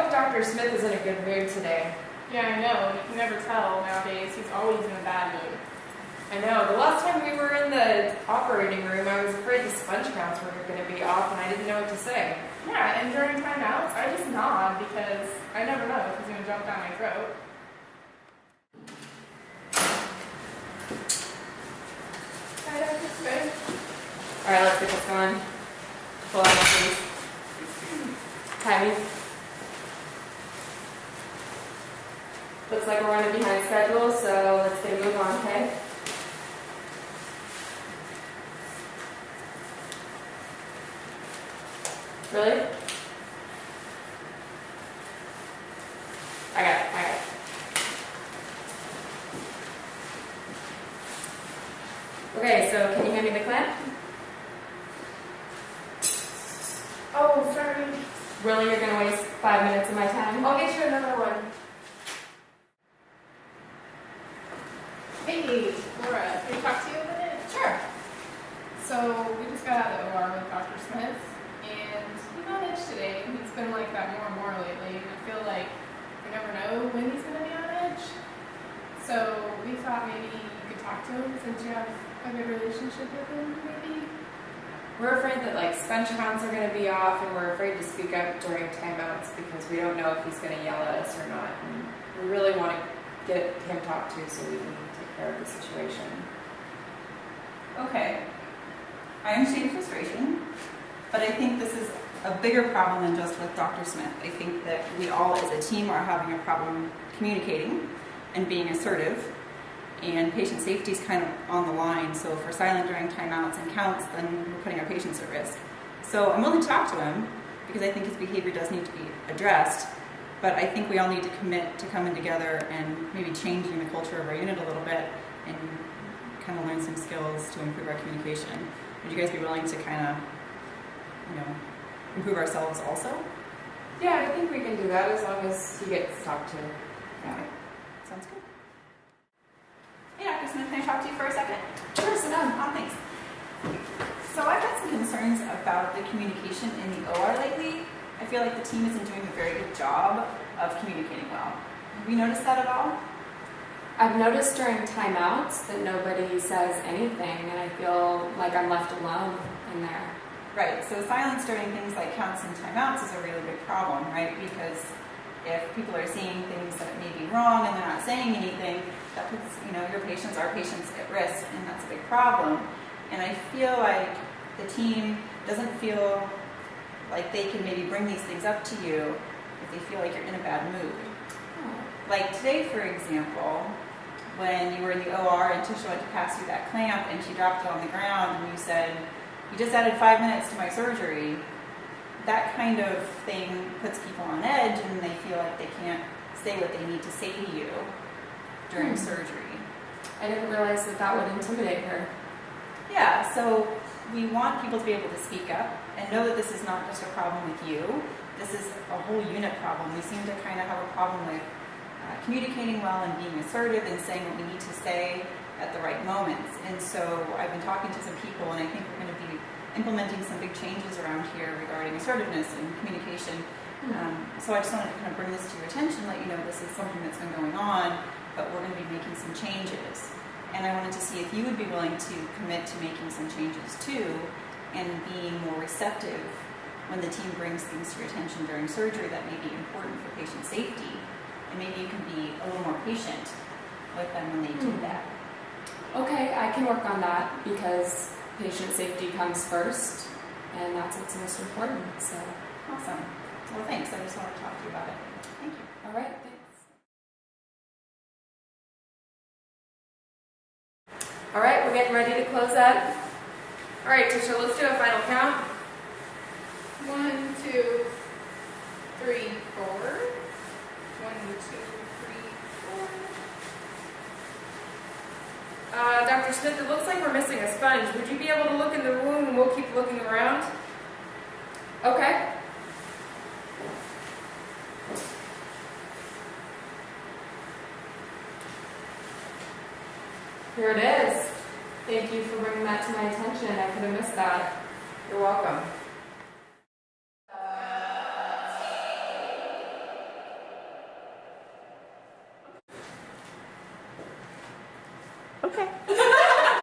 like Dr. Smith is in a good mood today. Yeah, I know. You can never tell nowadays. He's always in a bad mood. I know. The last time we were in the operating room, I was afraid the sponge counts were going to be off, and I didn't know what to say. Yeah, and during timeouts, I just nod because I never know if he's going to jump down my throat. Hi, Dr. Smith. All right, let's get this going. Pull out my sleeves. Timing. Looks like we're running behind schedule, so let's get a move on, okay? Really? I got it. Okay, so can you hand me the clamp? Oh, sorry. Really, you're going to waste 5 minutes of my time? I'll get you another one. Hey, Laura, can I talk to you a minute? Sure. So, we just got out of the OR with Dr. Smith, and he's on edge today. He's been like that more and more lately, and I feel like we never know when he's going to be on edge. So, we thought maybe you could talk to him since you have a good relationship with him, maybe? We're afraid that sponge counts are going to be off, and we're afraid to speak up during timeouts because we don't know if he's going to yell at us or not. And we really want to get him talked to so we can take care of the situation. Okay. I understand frustration, but I think this is a bigger problem than just with Dr. Smith. I think that we all as a team are having a problem communicating and being assertive, and patient safety is kind of on the line. So if we're silent during timeouts and counts, then we're putting our patients at risk. So I'm willing to talk to him because I think his behavior does need to be addressed, but I think we all need to commit to coming together and maybe changing the culture of our unit a little bit and kind of learn some skills to improve our communication. Would you guys be willing to kind of, improve ourselves also? Yeah, I think we can do that as long as he gets talked to. Okay, sounds good. Hey, Dr. Smith, can I talk to you for a second? Sure, sit down. Oh, thanks. So I've had some concerns about the communication in the OR lately. I feel like the team isn't doing a very good job of communicating well. Have you noticed that at all? I've noticed during timeouts that nobody says anything, and I feel like I'm left alone in there. Right, so silence during things like counts and timeouts is a really big problem, right? Because if people are seeing things that may be wrong and they're not saying anything, that puts, your patients, our patients at risk, and that's a big problem. And I feel like the team doesn't feel like they can maybe bring these things up to you if they feel like you're in a bad mood. Like today, for example, when you were in the OR and Tisha went to pass you that clamp and she dropped it on the ground and you said, "You just added 5 minutes to my surgery," that kind of thing puts people on edge and they feel like they can't say what they need to say to you during surgery. I didn't realize that would intimidate her. Yeah, so we want people to be able to speak up and know that this is not just a problem with you. This is a whole unit problem. We seem to kind of have a problem with communicating well and being assertive and saying what we need to say at the right moments. And so I've been talking to some people, and I think we're going to be implementing some big changes around here regarding assertiveness and communication. So I just wanted to kind of bring this to your attention, let you know this is something that's been going on, but we're going to be making some changes. And I wanted to see if you would be willing to commit to making some changes too, and being more receptive when the team brings things to your attention during surgery that may be important for patient safety. And maybe you can be a little more patient with them when they do that. Okay, I can work on that because patient safety comes first, and that's what's most important. So Awesome. Well, thanks. I just wanted to talk to you about it. Thank you. all right, thanks. All right, we're getting ready to close up. All right, Tisha, let's do a final count. 1, 2, 3, 4. 1, 2, 3, 4. Dr. Smith, it looks like we're missing a sponge. Would you be able to look in the room and we'll keep looking around? Okay. Here it is. Thank you for bringing that to my attention. I could have missed that. You're welcome. Okay.